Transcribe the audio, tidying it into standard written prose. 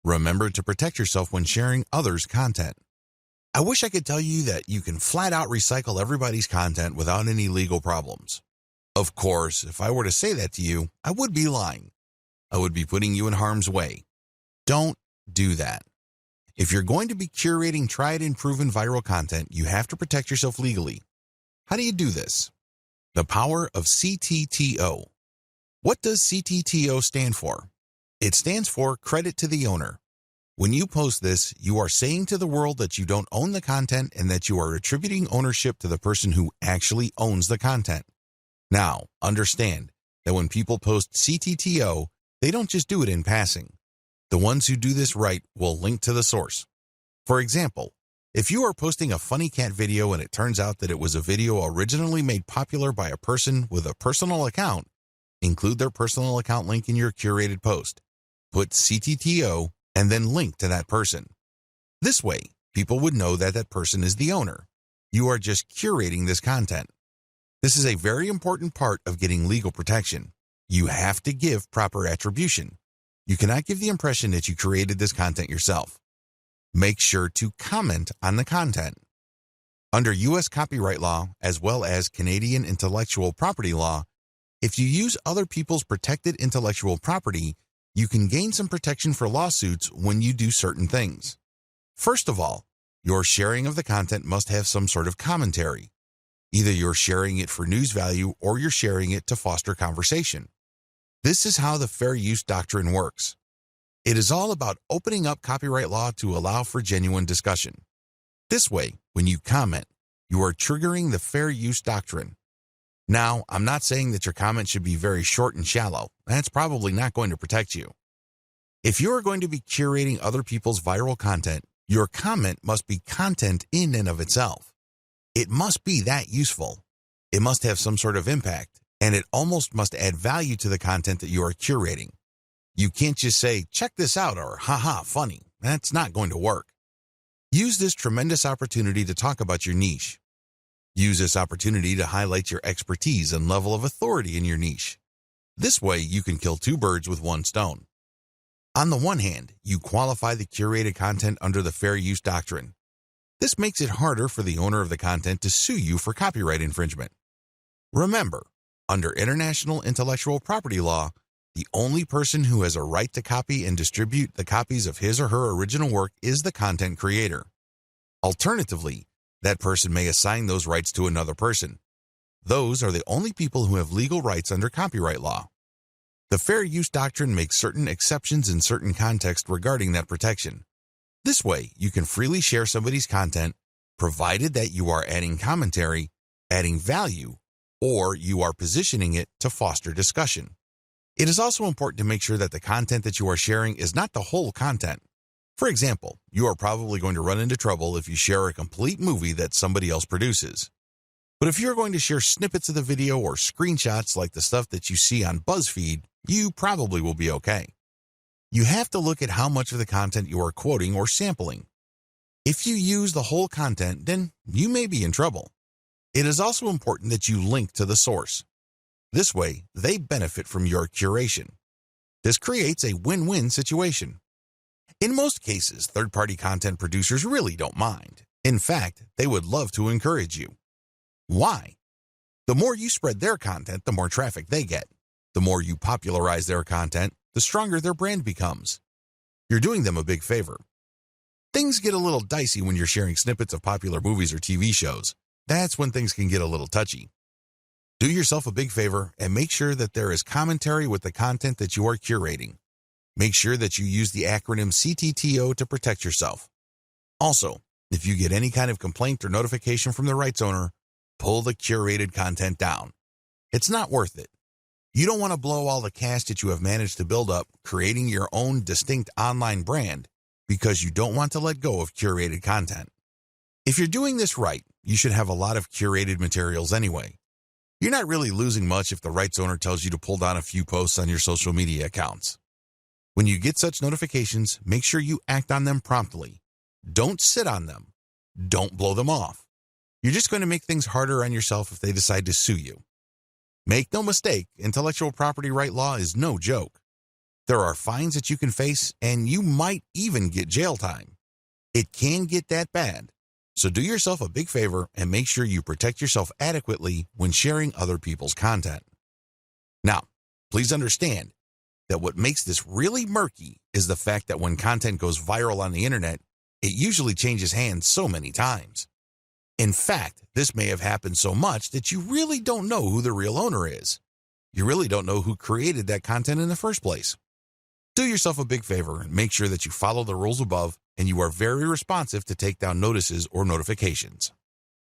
Remember to protect yourself when sharing others' content. I wish I could tell you that you can flat out recycle everybody's content without any legal problems. Of course, if I were to say that to you, I would be lying. I would be putting you in harm's way. Don't do that. If you're going to be curating tried and proven viral content, you have to protect yourself legally. How do you do this? The power of CTTO. What does CTTO stand for? It stands for credit to the owner. When you post this, you are saying to the world that you don't own the content and that you are attributing ownership to the person who actually owns the content. Now, understand that when people post CTTO, they don't just do it in passing. The ones who do this right will link to the source. For example, if you are posting a funny cat video and it turns out that it was a video originally made popular by a person with a personal account, include their personal account link in your curated post. Put CTTO and then link to that person. This way, people would know that that person is the owner. You are just curating this content. This is a very important part of getting legal protection. You have to give proper attribution. You cannot give the impression that you created this content yourself. Make sure to comment on the content. Under U.S. copyright law, as well as Canadian intellectual property law, if you use other people's protected intellectual property, you can gain some protection for lawsuits when you do certain things. First of all, your sharing of the content must have some sort of commentary. Either you're sharing it for news value or you're sharing it to foster conversation. This is how the fair use doctrine works. It is all about opening up copyright law to allow for genuine discussion. This way, when you comment, you are triggering the fair use doctrine. Now, I'm not saying that your comment should be very short and shallow. That's probably not going to protect you. If you are going to be curating other people's viral content, your comment must be content in and of itself. It must be that useful. It must have some sort of impact, and it almost must add value to the content that you are curating. You can't just say, check this out, or haha, funny. That's not going to work. Use this tremendous opportunity to talk about your niche. Use this opportunity to highlight your expertise and level of authority in your niche. This way, you can kill two birds with one stone. On the one hand, you qualify the curated content under the fair use doctrine. This makes it harder for the owner of the content to sue you for copyright infringement. Remember, under international intellectual property law, the only person who has a right to copy and distribute the copies of his or her original work is the content creator. Alternatively, that person may assign those rights to another person. Those are the only people who have legal rights under copyright law. The fair use doctrine makes certain exceptions in certain contexts regarding that protection. This way, you can freely share somebody's content, provided that you are adding commentary, adding value, or you are positioning it to foster discussion. It is also important to make sure that the content that you are sharing is not the whole content. For example, you are probably going to run into trouble if you share a complete movie that somebody else produces. But if you're going to share snippets of the video or screenshots like the stuff that you see on BuzzFeed, you probably will be okay. You have to look at how much of the content you are quoting or sampling. If you use the whole content, then you may be in trouble. It is also important that you link to the source. This way, they benefit from your curation. This creates a win-win situation. In most cases, third-party content producers really don't mind. In fact, they would love to encourage you. Why? The more you spread their content, the more traffic they get. The more you popularize their content, the stronger their brand becomes. You're doing them a big favor. Things get a little dicey when you're sharing snippets of popular movies or TV shows. That's when things can get a little touchy. Do yourself a big favor and make sure that there is commentary with the content that you are curating. Make sure that you use the acronym CTTO to protect yourself. Also, if you get any kind of complaint or notification from the rights owner, pull the curated content down. It's not worth it. You don't want to blow all the cash that you have managed to build up creating your own distinct online brand because you don't want to let go of curated content. If you're doing this right, you should have a lot of curated materials anyway. You're not really losing much if the rights owner tells you to pull down a few posts on your social media accounts. When you get such notifications, make sure you act on them promptly. Don't sit on them. Don't blow them off. You're just going to make things harder on yourself if they decide to sue you. Make no mistake, intellectual property right law is no joke. There are fines that you can face, and you might even get jail time. It can get that bad. So do yourself a big favor and make sure you protect yourself adequately when sharing other people's content. Now, please understand that what makes this really murky is the fact that when content goes viral on the internet, it usually changes hands so many times. In fact, this may have happened so much that you really don't know who the real owner is. You really don't know who created that content in the first place. Do yourself a big favor and make sure that you follow the rules above and you are very responsive to take down notices or notifications.